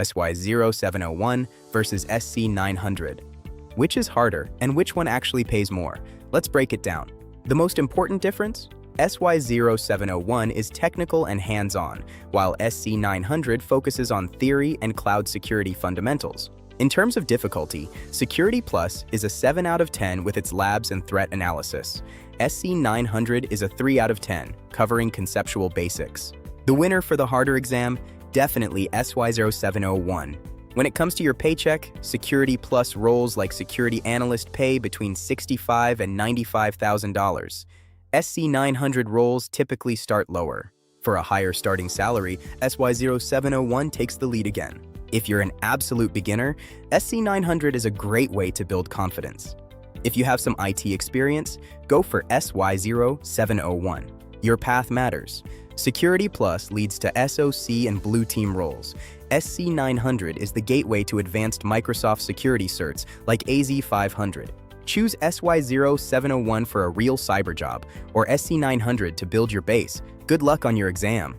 SY0-701 versus SC-900. Which is harder and which one actually pays more? Let's break it down. The most important difference? SY0-701 is technical and hands-on, while SC-900 focuses on theory and cloud security fundamentals. In terms of difficulty, Security Plus is a 7 out of 10 with its labs and threat analysis. SC-900 is a 3 out of 10, covering conceptual basics. The winner for the harder exam? Definitely SY0-701. When it comes to your paycheck, Security Plus roles like security analyst pay between $65,000 and $95,000. SC-900 roles typically start lower. For a higher starting salary, SY0-701 takes the lead again. If you're an absolute beginner, SC-900 is a great way to build confidence. If you have some IT experience, go for SY0-701. Your path matters. Security Plus leads to SOC and Blue Team roles. SC-900 is the gateway to advanced Microsoft security certs like AZ-500. Choose SY0-701 for a real cyber job, or SC-900 to build your base. Good luck on your exam.